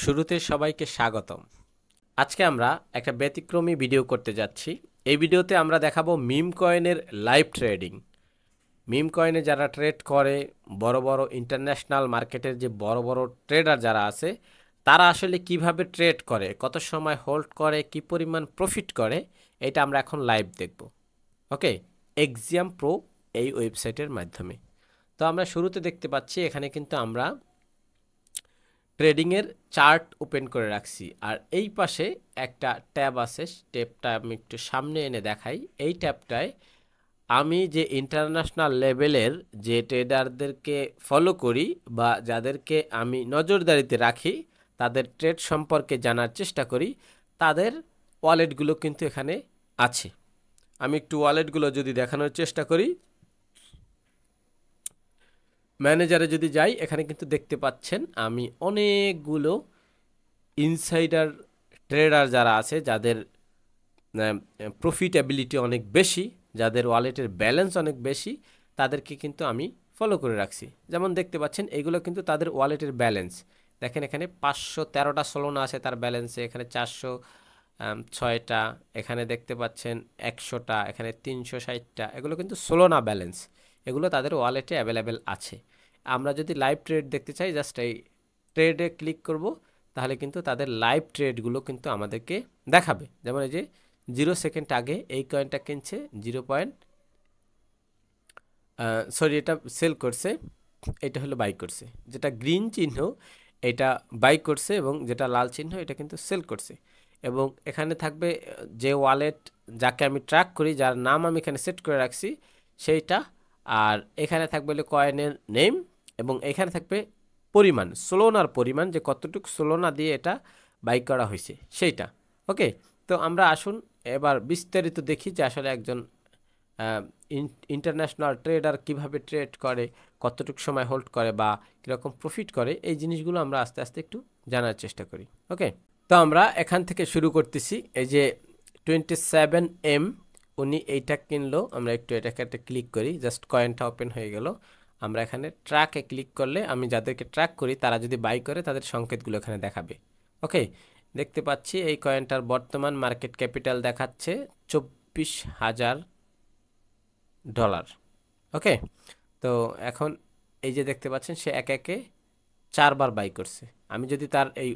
শুরুতে সবাইকে স্বাগতম। আজকে আমরা একটা ব্যতিক্রমী ভিডিও করতে যাচ্ছি। এই ভিডিওতে আমরা দেখাবো মিম কয়েনের লাইভ ট্রেডিং। মিম কয়েনে যারা ট্রেড করে, বড় বড় ইন্টারন্যাশনাল মার্কেটের যে বড় বড় ট্রেডার যারা আছে, তারা আসলে কিভাবে ট্রেড করে, কত সময় হোল্ড করে, কি পরিমাণ প্রফিট করে, এটা আমরা এখন লাইভ দেখব। ওকে, এক্সিয়াম প্রো এই ওয়েবসাইটের মাধ্যমে। তো আমরা শুরুতে দেখতে পাচ্ছি এখানে কিন্তু আমরা ট্রেডিংয়ের চার্ট ওপেন করে রাখছি, আর এই পাশে একটা ট্যাব আছে। ট্যাবটা আমি একটু সামনে এনে দেখাই। এই ট্যাবটায় আমি যে ইন্টারন্যাশনাল লেভেলের যে ট্রেডারদেরকে ফলো করি বা যাদেরকে আমি নজরদারিতে রাখি, তাদের ট্রেড সম্পর্কে জানার চেষ্টা করি, তাদের ওয়ালেটগুলো কিন্তু এখানে আছে। আমি একটু ওয়ালেটগুলো যদি দেখানোর চেষ্টা করি, ম্যানেজারে যদি যাই, এখানে কিন্তু দেখতে পাচ্ছেন আমি অনেকগুলো ইনসাইডার ট্রেডার যারা আছে, যাদের প্রফিটেবিলিটি অনেক বেশি, যাদের ওয়ালেটের ব্যালেন্স অনেক বেশি, তাদেরকে কিন্তু আমি ফলো করে রাখছি। যেমন দেখতে পাচ্ছেন এইগুলো কিন্তু তাদের ওয়ালেটের ব্যালেন্স। দেখেন এখানে 513টা সোলোনা আছে তার ব্যালেন্সে, এখানে 406টা, এখানে দেখতে পাচ্ছেন 100টা, এখানে 360টা। এগুলো কিন্তু সোলোনা ব্যালেন্স, এগুলো তাদের ওয়ালেটে অ্যাভেলেবেল আছে। আমরা যদি লাইভ ট্রেড দেখতে চাই, জাস্ট এই ট্রেডে ক্লিক করব, তাহলে কিন্তু তাদের লাইভ ট্রেডগুলো কিন্তু আমাদেরকে দেখাবে। যেমন এই যে 0 সেকেন্ড আগে এই কয়েনটা কিনছে, এটা সেল করছে, এটা হলো বাই করছে। যেটা গ্রিন চিহ্ন এটা বাই করছে, এবং যেটা লাল চিহ্ন এটা কিন্তু সেল করছে। এবং এখানে থাকবে যে ওয়ালেট যাকে আমি ট্র্যাক করি, যার নাম আমি এখানে সেট করে রাখছি সেইটা, আর এখানে থাকবে হলো কয়েনের নেম, এবং এখানে থাকবে পরিমাণ, সোলোনার পরিমাণ, যে কতটুকু সোলোনা দিয়ে এটা বাই করা হয়েছে সেইটা। ওকে, তো আমরা আসুন এবার বিস্তারিত দেখি যে আসলে একজন ইন্টারন্যাশনাল ট্রেডার কিভাবে ট্রেড করে, কতটুকু সময় হোল্ড করে, বা কীরকম প্রফিট করে। এই জিনিসগুলো আমরা আস্তে আস্তে একটু জানার চেষ্টা করি। ওকে, তো আমরা এখান থেকে শুরু করতেছি। এই যে 27M উনি এইটা কিনলো, আমরা একটু এটাকে একটা ক্লিক করি, জাস্ট কয়েনটা ওপেন হয়ে গেল। আমরা এখানে ট্র্যাকে ক্লিক করলে আমি যাদেরকে ট্র্যাক করি তারা যদি বাই করে, তাদের সংকেতগুলো এখানে দেখাবে। ওকে, দেখতে পাচ্ছি এই কয়েনটার বর্তমান মার্কেট ক্যাপিটাল দেখাচ্ছে $24,000। ওকে, তো এখন এই যে দেখতে পাচ্ছেন সে একে একে 4বার বাই করছে। আমি যদি তার এই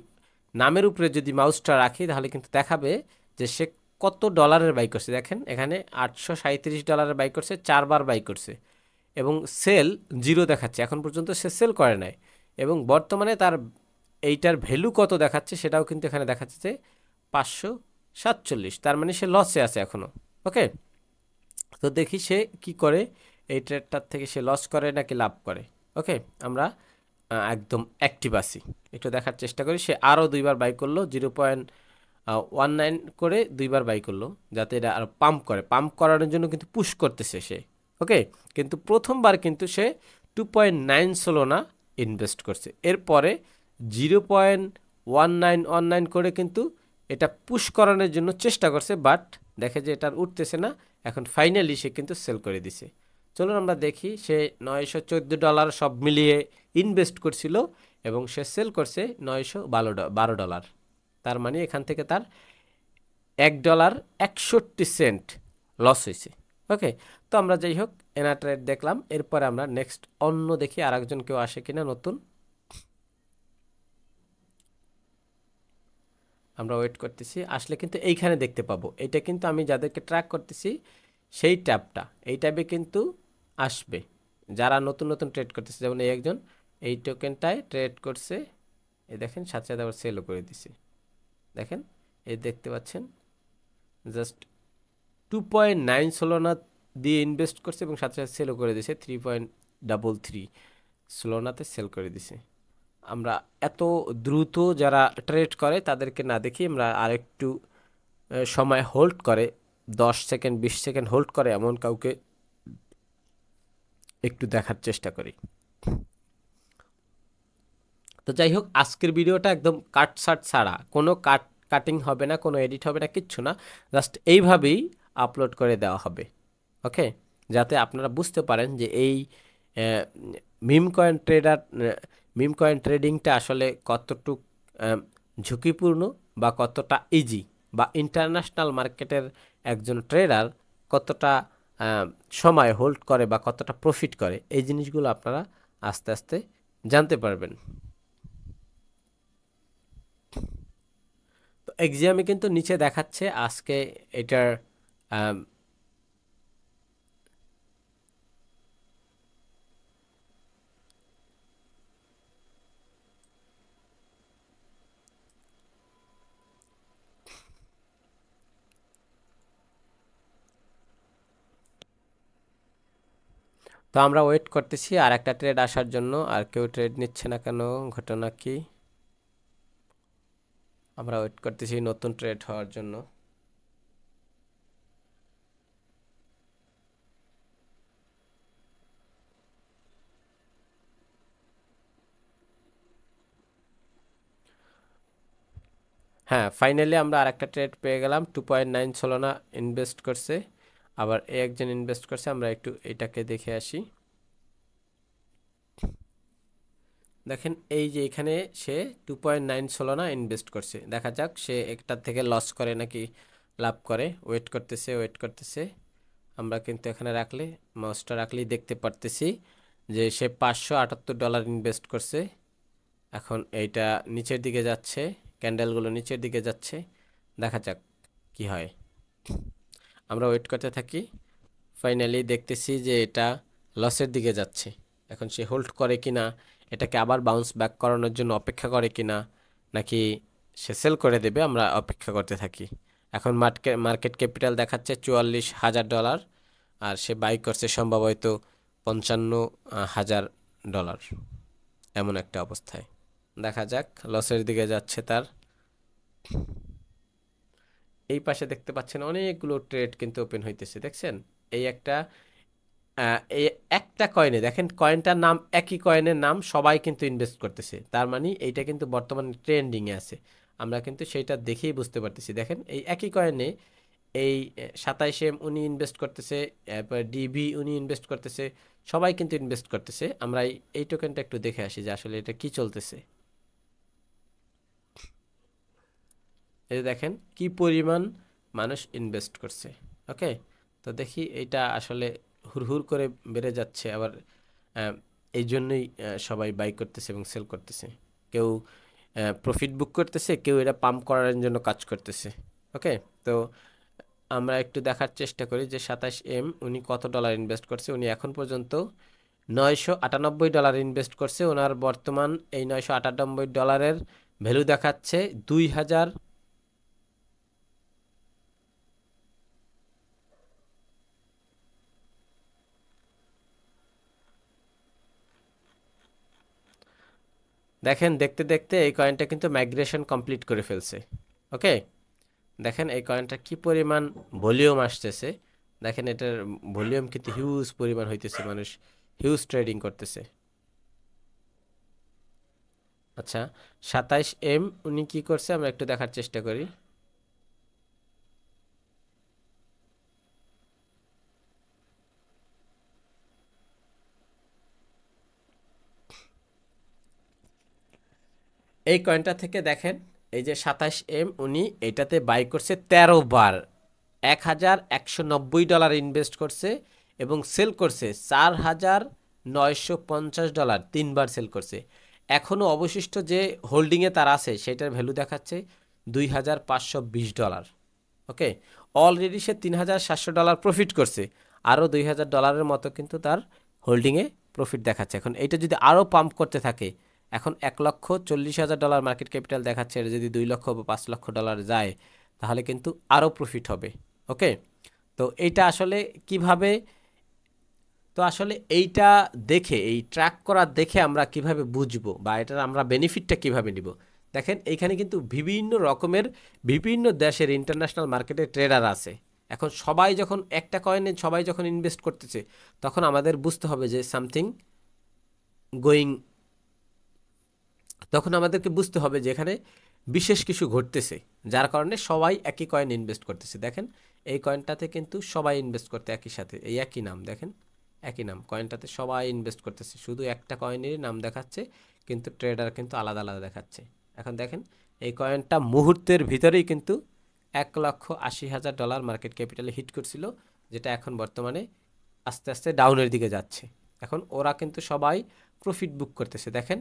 নামের উপরে যদি মাউসটা রাখি, তাহলে কিন্তু দেখাবে যে সে কত ডলারের বাই করছে। দেখেন এখানে $837 বাই করছে, 4বার বাই করছে, এবং সেল 0 দেখাচ্ছে। এখন পর্যন্ত সে সেল করে নাই, এবং বর্তমানে তার এইটার ভ্যালু কত দেখাচ্ছে সেটাও কিন্তু এখানে দেখাচ্ছে যে 547। তার মানে সে লসে আছে এখনও। ওকে, তো দেখি সে কি করে, এই ট্রেডটার থেকে সে লস করে নাকি লাভ করে। ওকে, আমরা একদম অ্যাক্টিভ আছি, একটু দেখার চেষ্টা করি। সে আরও 2বার বাই করলো, 0.19 করে 2বার বাই করলো, যাতে এটা আরও পাম্প করে। পাম্প করানোর জন্য কিন্তু পুশ করতেছে সে। ওকে, কিন্তু প্রথমবার কিন্তু সে 2.9 সোলোনা ইনভেস্ট করছে। এরপরে 0.1919 করে কিন্তু এটা পুশ করানোর জন্য চেষ্টা করছে, বাট দেখে যে এটা উঠতেছে না। এখন ফাইনালি সে কিন্তু সেল করে দিছে। চলুন আমরা দেখি, সে $914 সব মিলিয়ে ইনভেস্ট করছিল, এবং সে সেল করছে $912। তার মানে এখান থেকে তার $1.61 লস হয়েছে। ওকে, তো আমরা যাই হোক এনা ট্রেড দেখলাম। এরপরে আমরা নেক্সট অন্য দেখি আর একজন কেউ আসে কিনা নতুন। আমরা ওয়েট করতেছি, আসলে কিন্তু এইখানে দেখতে পাবো। এটা কিন্তু আমি যাদেরকে ট্র্যাক করতেছি সেই ট্যাবটা, এই ট্যাবে কিন্তু আসবে যারা নতুন নতুন ট্রেড করতেছে। যেমন এই একজন এই টোকেনটায় ট্রেড করছে, এই দেখেন সাথে সাথে আবার সেলও করে দিছে। দেখেন এই দেখতে পাচ্ছেন, জাস্ট 2.9 সোলোনা দিয়ে ইনভেস্ট করছে, এবং সাথে সাথে সেলও করে দিছে। 3.33 সোলোনাতে সেল করে দিছে। আমরা এত দ্রুত যারা ট্রেড করে তাদেরকে না দেখি, আমরা আরেকটু সময় হোল্ড করে, 10 সেকেন্ড 20 সেকেন্ড হোল্ড করে এমন কাউকে একটু দেখার চেষ্টা করি। তো যাই হোক, আজকের ভিডিওটা একদম কাটসাট ছাড়া, কোনো কাটিং হবে না, কোনো এডিট হবে না, কিচ্ছু না, জাস্ট এইভাবেই আপলোড করে দেওয়া হবে। ওকে, যাতে আপনারা বুঝতে পারেন যে এই মিম কয়েন ট্রেডিংটা আসলে কতটুক ঝুঁকিপূর্ণ বা কতটা ইজি, বা ইন্টারন্যাশনাল মার্কেটের একজন ট্রেডার কতটা সময় হোল্ড করে বা কতটা প্রফিট করে, এই জিনিসগুলো আপনারা আস্তে আস্তে জানতে পারবেন। তো এক্সামে কিন্তু নিচে দেখাচ্ছে আজকে এটার আম, তো আমরা ওয়েট করতেছি আর একটা ট্রেড আসার জন্য। আর কেউ ট্রেড নিচ্ছে না কেন, ঘটনা কি? আমরা ওয়েট করতেছি নতুন ট্রেড হওয়ার জন্য। হ্যাঁ, ফাইনালি আমরা আরেকটা ট্রেড পেয়ে গেলাম। 2.9 সোলানা ইনভেস্ট করছে, আবার এ একজন ইনভেস্ট করছে। আমরা একটু এটাকে দেখে আসি। দেখেন এই যে এখানে সে 2.9 সোলানা ইনভেস্ট করছে। দেখা যাক সে একটার থেকে লস করে নাকি লাভ করে। ওয়েট করতেছে, ওয়েট করতেছে। আমরা কিন্তু এখানে রাখলে, মাউসটা রাখলেই দেখতে পারতেছি যে সে $578 ইনভেস্ট করছে। এখন এইটা নিচের দিকে যাচ্ছে, ক্যান্ডেলগুলো নিচের দিকে যাচ্ছে। দেখা যাক কি হয়। আমরা ওয়েট করতে থাকি। ফাইনালি দেখতেছি যে এটা লসের দিকে যাচ্ছে। এখন সে হোল্ড করে কিনা, এটাকে আবার বাউন্স ব্যাক করানোর জন্য অপেক্ষা করে কিনা, নাকি সে সেল করে দেবে, আমরা অপেক্ষা করতে থাকি। এখন মার্কেট ক্যাপিটাল দেখাচ্ছে $44,000, আর সে বাই করছে সম্ভবত $55,000, এমন একটা অবস্থায়। দেখা যাক, লসের দিকে যাচ্ছে তার। এই পাশে দেখতে পাচ্ছেন অনেকগুলো ট্রেড কিন্তু ওপেন হইতেছে, দেখছেন? এই একটা এই একটা কয়েনে দেখেন, কয়েনটার নাম একই, কয়েনের নাম সবাই কিন্তু ইনভেস্ট করতেছে। তার মানে এইটা কিন্তু বর্তমানে ট্রেন্ডিংয়ে আছে। আমরা কিন্তু সেইটা দেখেই বুঝতে পারতেছি। দেখেন এই একই কয়েনে এই 27M উনি ইনভেস্ট করতেছে, এরপর ডিবি উনি ইনভেস্ট করতেছে, সবাই কিন্তু ইনভেস্ট করতেছে। আমরা এই টোকেনটা একটু দেখে আসি যে আসলে এটা কি চলতেছে। এই যে দেখেন কি পরিমাণ মানুষ ইনভেস্ট করছে। ওকে, তো দেখি এইটা আসলে হুড়হুড় করে বেড়ে যাচ্ছে আবার। আহ, এই জন্যই সবাই বাই করতেছে এবং সেল করতেছে। কেউ প্রফিট বুক করতেছে, কেউ এটা পাম্প করার জন্য কাজ করতেছে। ওকে, তো আমরা একটু দেখার চেষ্টা করি যে 27M উনি কত ডলার ইনভেস্ট করছে। উনি এখন পর্যন্ত $998 ইনভেস্ট করছে। ওনার বর্তমান এই $998 ভ্যালু দেখাচ্ছে 2000। দেখেন দেখতে দেখতে এই কয়েনটা কিন্তু মাইগ্রেশন কমপ্লিট করে ফেলছে। ওকে, দেখেন এই কয়েনটা কি পরিমাণ ভলিউম আসতেছে। দেখেন এটার ভলিউম কিন্তু হিউজ পরিমাণ হইতেছে, মানুষ হিউজ ট্রেডিং করতেছে। আচ্ছা, 27M উনি কি করছে আমরা একটু দেখার চেষ্টা করি। এই কয়েনটা থেকে দেখেন, এই যে 27M উনি এটাতে বাই করছে 13 বার, $1,190 ইনভেস্ট করছে, এবং সেল করছে $4,950, 3 বার সেল করছে। এখনও অবশিষ্ট যে হোল্ডিংয়ে তার আছে সেটার ভ্যালু দেখাচ্ছে $2,520। ওকে, অলরেডি সে $3,700 প্রফিট করছে। আরও $2,000 মতো কিন্তু তার হোল্ডিংয়ে প্রফিট দেখাচ্ছে। এখন এইটা যদি আরও পাম্প করতে থাকে, এখন $1,40,000 মার্কেট ক্যাপিটাল দেখাচ্ছে, এটা যদি 2 লক্ষ বা $5 লক্ষ যায় তাহলে কিন্তু আরও প্রফিট হবে। ওকে, তো এইটা আসলে কিভাবে, তো আসলে এইটা দেখে, এই ট্র্যাক করা দেখে আমরা কিভাবে বুঝবো বা এটার আমরা বেনিফিটটা কিভাবে নিব? দেখেন এইখানে কিন্তু বিভিন্ন রকমের, বিভিন্ন দেশের ইন্টারন্যাশনাল মার্কেটে ট্রেডার আছে। এখন সবাই যখন একটা কয়েনে সবাই যখন ইনভেস্ট করতেছে, তখন আমাদের বুঝতে হবে যে সামথিং গোয়িং, তখন আমাদেরকে বুঝতে হবে যে এখানে বিশেষ কিছু ঘটতেছে, যার কারণে সবাই একই কয়েন ইনভেস্ট করতেছে। দেখেন এই কয়েনটাতে কিন্তু সবাই ইনভেস্ট করতে একই সাথে, এই একই নাম, দেখেন একই নাম, কয়েনটাতে সবাই ইনভেস্ট করতেছে, শুধু একটা কয়েনেরই নাম দেখাচ্ছে কিন্তু ট্রেডার কিন্তু আলাদা আলাদা দেখাচ্ছে। এখন দেখেন এই কয়েনটা মুহূর্তের ভিতরেই কিন্তু $1,80,000 মার্কেট ক্যাপিটালে হিট করছিল, যেটা এখন বর্তমানে আস্তে আস্তে ডাউনের দিকে যাচ্ছে। এখন ওরা কিন্তু সবাই প্রফিট বুক করতেছে। দেখেন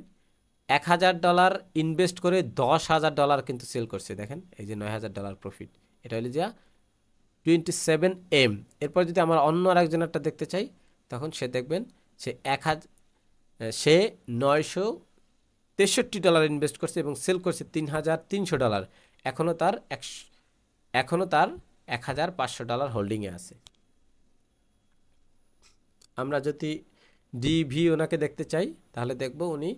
$1,000 ইনভেস্ট করে $10,000 কিন্তু সেল করছে। দেখেন এই যে $9,000 প্রফিট, এটা হলো যা 27M। এরপর যদি আমরা অন্য আরেকজনেরটা দেখতে চাই, তখন সে দেখবেন সে $963 ইনভেস্ট করছে এবং সেল করছে $3,300। এখনও তার $1,500 হোল্ডিংয়ে আছে। আমরা যদি ডিভি ওনাকে দেখতে চাই, তাহলে দেখব উনি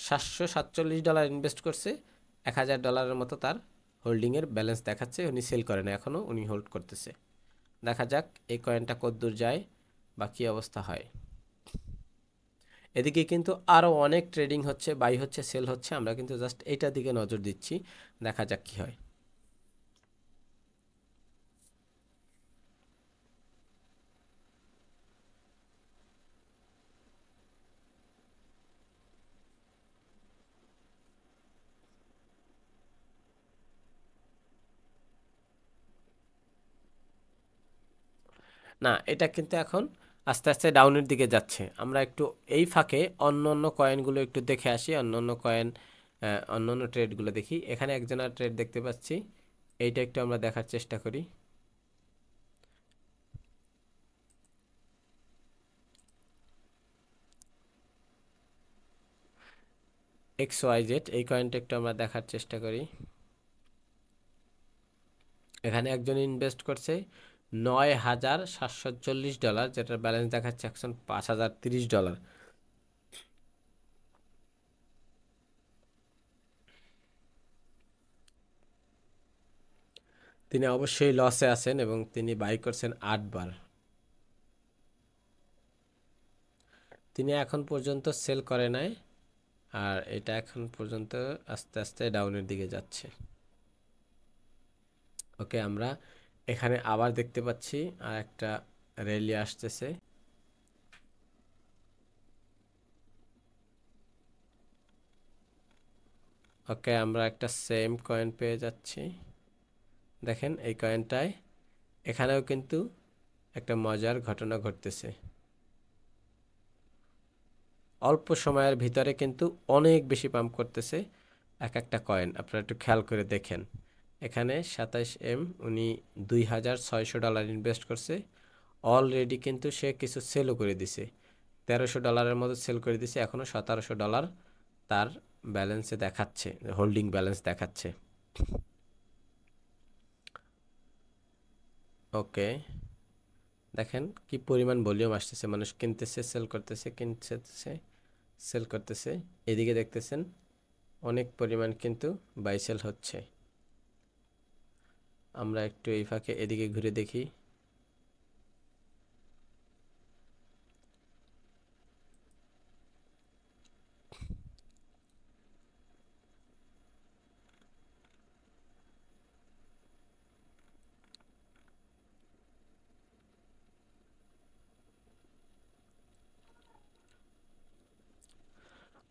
$747 ইনভেস্ট করছে, $1,000 মতো তার হোল্ডিংয়ের ব্যালেন্স দেখাচ্ছে। উনি সেল করে না এখনও, উনি হোল্ড করতেছে। দেখা যাক এই কয়েনটা কতদূর যায় বা কী অবস্থা হয়। এদিকে কিন্তু আরও অনেক ট্রেডিং হচ্ছে, বাই হচ্ছে, সেল হচ্ছে। আমরা কিন্তু জাস্ট এইটার দিকে নজর দিচ্ছি, দেখা যাক কী হয়। না, এটা কিন্তু এখন আস্তে আস্তে ডাউনের দিকে যাচ্ছে। আমরা একটু এই ফাঁকে অন্য অন্য কয়েনগুলো একটু দেখে আসি, অন্য অন্য কয়েন, অন্য অন্য ট্রেডগুলো দেখি। এখানে একজনের ট্রেড দেখতে পাচ্ছি, এইটা একটু আমরা দেখার চেষ্টা করি। XYZ, এই কয়েনটা একটু আমরা দেখার চেষ্টা করি। এখানে একজন ইনভেস্ট করছে $9,740, যেটার ব্যালেন্স দেখাচ্ছে এখন $5,030। তিনি অবশ্যই লসে আছেন এবং তিনি বাই করছেন 8 বার। তিনি এখন পর্যন্ত সেল করে নাই, আর এটা এখন পর্যন্ত আস্তে আস্তে ডাউনের দিকে যাচ্ছে। ওকে, আমরা এখানে আবার দেখতে পাচ্ছি আর একটা র্যালি আসতেছে। ওকে, আমরা একটা সেম কয়েন পেয়ে যাচ্ছি। দেখেন এই কয়েনটায় এখানেও কিন্তু একটা মজার ঘটনা ঘটতেছে। অল্প সময়ের ভিতরে কিন্তু অনেক বেশি পাম্প করতেছে এক একটা কয়েন। আপনারা একটু খেয়াল করে দেখেন, এখানে 27M উনি $2,600 ইনভেস্ট করছে। অলরেডি কিন্তু সে কিছু সেলও করে দিছে, $1,300 মতো সেল করে দিছে। এখনও $1,700 তার ব্যালেন্সে দেখাচ্ছে, হোল্ডিং ব্যালেন্স দেখাচ্ছে। ওকে, দেখেন কি পরিমাণ ভলিউম আসতেছে, মানুষ কিনতেছে, সেল করতেছে, কিনতেছে, সেল করতেছে। এদিকে দেখতেছেন অনেক পরিমাণ কিন্তু বাই সেল হচ্ছে। আমরা একটু এই ফাঁকে এদিকে ঘুরে দেখি।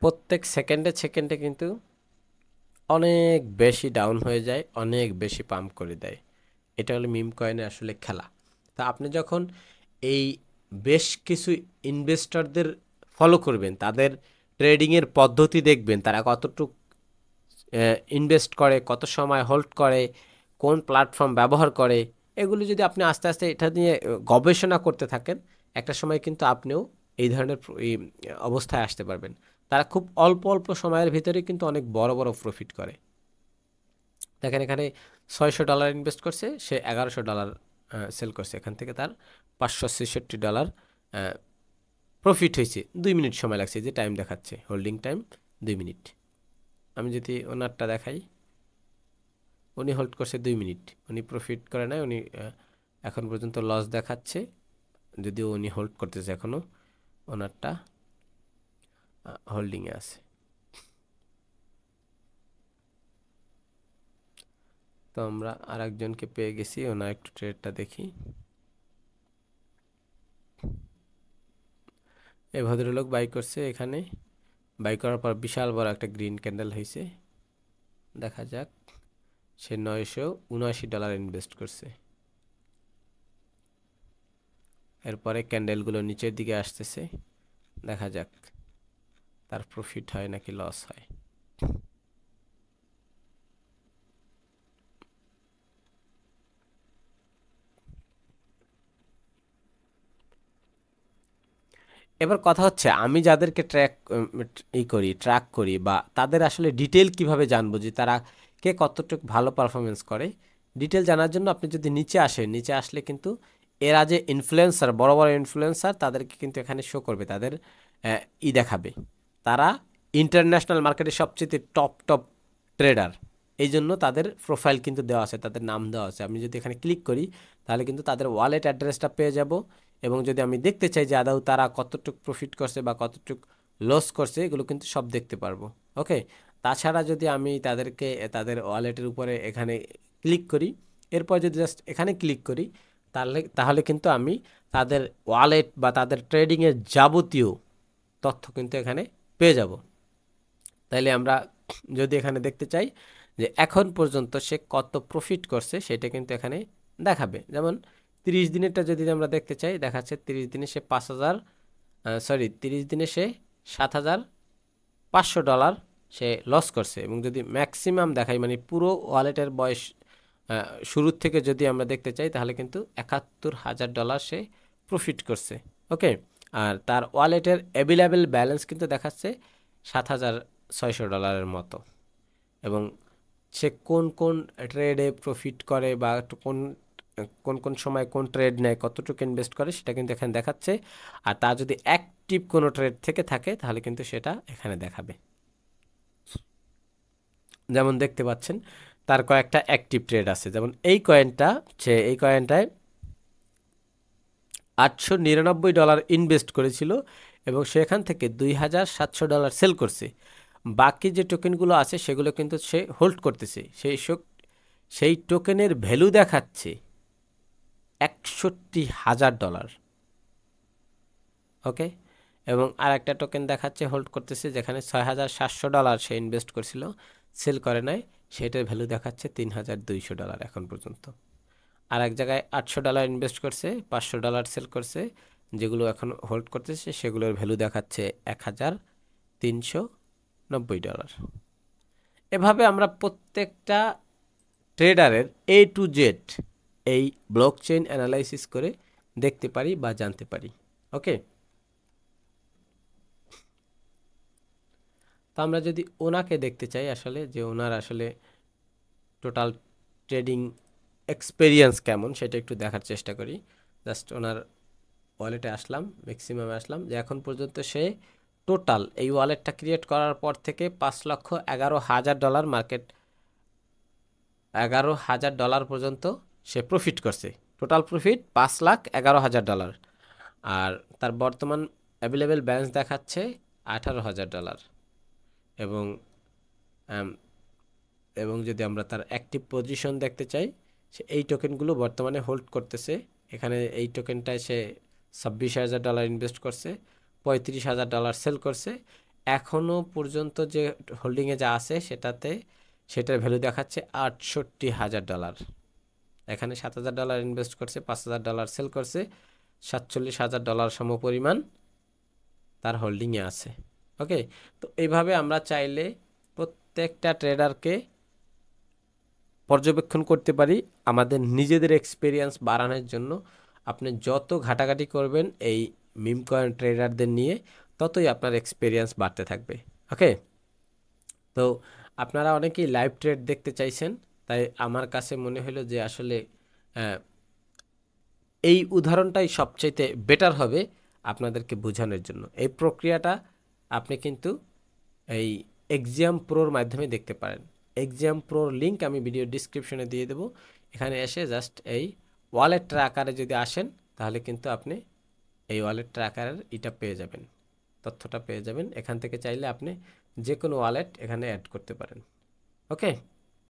প্রত্যেক সেকেন্ডে সেকেন্ডে কিন্তু অনেক বেশি ডাউন হয়ে যায়, অনেক বেশি পাম্প করে দেয়। এটা হলো মিম কয়েনের আসলে খেলা। তা আপনি যখন এই বেশ কিছু ইনভেস্টরদের ফলো করবেন, তাদের ট্রেডিংয়ের পদ্ধতি দেখবেন, তারা কতটুকু ইনভেস্ট করে, কত সময় হোল্ড করে, কোন প্ল্যাটফর্ম ব্যবহার করে, এগুলো যদি আপনি আস্তে আস্তে এটা নিয়ে গবেষণা করতে থাকেন, একটা সময় কিন্তু আপনিও এই ধরনের এই অবস্থায় আসতে পারবেন। তারা খুব অল্প অল্প সময়ের ভিতরে কিন্তু অনেক বড় বড় প্রফিট করে। দেখেন এখানে $600 ইনভেস্ট করছে, সে $1,100 সেল করছে। এখান থেকে তার $566 প্রফিট হয়েছে। 2 মিনিট সময় লাগছে, যে টাইম দেখাচ্ছে হোল্ডিং টাইম 2 মিনিট। আমি যদি ওনারটা দেখাই, উনি হোল্ড করছে 2 মিনিট, উনি প্রফিট করে নাই, উনি এখন পর্যন্ত লস দেখাচ্ছে, যদিও উনি হোল্ড করতেছে এখনও, ওনারটা হোল্ডিংয়ে আছে। তো আমরা আর একজনকে পেয়ে গেছি, ওনার একটু ট্রেডটা দেখি। এই ভদ্রলোক বাই করছে, এখানে বাই করার পর বিশাল বড় একটা গ্রিন ক্যান্ডেল হয়েছে। দেখা যাক, সে $979 ইনভেস্ট করছে। এরপরে ক্যান্ডেলগুলো নিচের দিকে আসতেছে, দেখা যাক তার প্রফিট হয় নাকি লস হয়। এবার কথা হচ্ছে, আমি যাদেরকে ট্র্যাক করি বা তাদের আসলে ডিটেল কিভাবে জানবো যে তারা কে কতটুকু ভালো পারফরমেন্স করে। ডিটেল জানার জন্য আপনি যদি নিচে আসেন, নিচে আসলে কিন্তু এরা যে ইনফ্লুয়েন্সার, বড় বড় ইনফ্লুয়েন্সার, তাদেরকে কিন্তু এখানে শো করবে, তাদের দেখাবে তারা ইন্টারন্যাশনাল মার্কেটে সবচেয়ে টপ টপ ট্রেডার। এই জন্য তাদের প্রোফাইল কিন্তু দেওয়া আছে, তাদের নাম দেওয়া আছে। আমি যদি এখানে ক্লিক করি তাহলে কিন্তু তাদের ওয়ালেট অ্যাড্রেসটা পেয়ে যাব, এবং যদি আমি দেখতে চাই যে আদৌ তারা কতটুকু প্রফিট করছে বা কতটুকু লস করছে, এগুলো কিন্তু সব দেখতে পারবো। ওকে, তাছাড়া যদি আমি তাদেরকে তাদের ওয়ালেটের উপরে এখানে ক্লিক করি, এরপর যদি জাস্ট এখানে ক্লিক করি, তাহলে তাহলে কিন্তু আমি তাদের ওয়ালেট বা তাদের ট্রেডিংয়ের যাবতীয় তথ্য কিন্তু এখানে পেয়ে যাব। তাইলে আমরা যদি এখানে দেখতে চাই যে এখন পর্যন্ত সে কত প্রফিট করছে, সেটা কিন্তু এখানে দেখাবে। যেমন 30 দিনেরটা যদি আমরা দেখতে চাই, দেখাচ্ছে 30 দিনে সে 30 দিনে সে $7,500 সে লস করছে। এবং যদি ম্যাক্সিমাম দেখাই, মানে পুরো ওয়ালেটের বয়স শুরুর থেকে যদি আমরা দেখতে চাই, তাহলে কিন্তু $71,000 সে প্রফিট করছে। ওকে, আর তার ওয়ালেটের অ্যাভেলেবেল ব্যালেন্স কিন্তু দেখাচ্ছে $7,600 মতো। এবং সে কোন কোন ট্রেডে প্রফিট করে বা কোন কোন কোন সময় কোন ট্রেড নেয়, কতটুকু ইনভেস্ট করে, সেটা কিন্তু এখানে দেখাচ্ছে। আর তার যদি অ্যাক্টিভ কোনো ট্রেড থেকে থাকে, তাহলে কিন্তু সেটা এখানে দেখাবে। যেমন দেখতে পাচ্ছেন তার কয়েকটা অ্যাক্টিভ ট্রেড আছে। যেমন এই কয়েনটায় $899 ইনভেস্ট করেছিল এবং সেখান থেকে $2,700 সেল করছে। বাকি যে টোকেনগুলো আছে সেগুলো কিন্তু সে হোল্ড করতেছে। সেই টোকেনের ভ্যালু দেখাচ্ছে $61,000। ওকে, এবং আর একটা টোকেন দেখাচ্ছে হোল্ড করতেছে, যেখানে $6,700 সে ইনভেস্ট করছিল, সেল করে নাই, সেটার ভ্যালু দেখাচ্ছে $3,200 এখন পর্যন্ত। আর এক জায়গায় $800 ইনভেস্ট করছে, $500 সেল করছে, যেগুলো এখন হোল্ড করতেছে সেগুলোর ভ্যালু দেখাচ্ছে $1,390। এভাবে আমরা প্রত্যেকটা ট্রেডারের A to Z এই ব্লকচেইন অ্যানালাইসিস করে দেখতে পারি বা জানতে পারি। ওকে, তো আমরা যদি ওনাকে দেখতে চাই আসলে, যে ওনার আসলে টোটাল ট্রেডিং এক্সপেরিয়েন্স কেমন, সেটা একটু দেখার চেষ্টা করি। জাস্ট ওনার ওয়ালেটে আসলাম, ম্যাক্সিমামে আসলাম, যে এখন পর্যন্ত সে টোটাল এই ওয়ালেটটা ক্রিয়েট করার পর থেকে $5,11,000 মার্কেট, $11,000 পর্যন্ত সে প্রফিট করছে। Total profit $5,11,000। আর তার বর্তমান অ্যাভেলেবেল ব্যালেন্স দেখাচ্ছে $18,000। এবং এবং যদি আমরা তার অ্যাক্টিভ পজিশন দেখতে চাই, সে এই টোকেনগুলো বর্তমানে হোল্ড করতেছে। এখানে এই টোকেনটায় সে $26,000 ইনভেস্ট করছে, $35,000 সেল করছে। এখনও পর্যন্ত যে হোল্ডিংয়ে যা আছে সেটার ভ্যালু দেখাচ্ছে $68,000। এখানে $7,000 ইনভেস্ট করছে, $5,000 সেল করছে, $47,000 সমপরিমাণ তার হোল্ডিংয়ে আছে। ওকে, তো এইভাবে আমরা চাইলে প্রত্যেকটা ট্রেডারকে পর্যবেক্ষণ করতে পারি আমাদের নিজেদের এক্সপিরিয়েন্স বাড়ানোর জন্য। আপনি যত ঘাটাঘাটি করবেন এই মিম কয়েন ট্রেডারদের নিয়ে, ততই আপনার এক্সপিরিয়েন্স বাড়তে থাকবে। ওকে, তো আপনারা অনেকেই লাইভ ট্রেড দেখতে চাইছেন, তাই আমার কাছে মনে হলো যে আসলে এই উদাহরণটাই সবচাইতে বেটার হবে আপনাদেরকে বোঝানোর জন্য। এই প্রক্রিয়াটা আপনি কিন্তু এই এক্সাম প্রোর মাধ্যমে দেখতে পারেন। এক্সাম প্রোর লিঙ্ক আমি ভিডিও ডিসক্রিপশনে দিয়ে দেবো। এখানে এসে জাস্ট এই ওয়ালেট ট্র্যাকারে যদি আসেন, তাহলে কিন্তু আপনি এই ওয়ালেট ট্র্যাকারের পেয়ে যাবেন, তথ্যটা পেয়ে যাবেন। এখান থেকে চাইলে আপনি যে কোনো ওয়ালেট এখানে অ্যাড করতে পারেন। ওকে।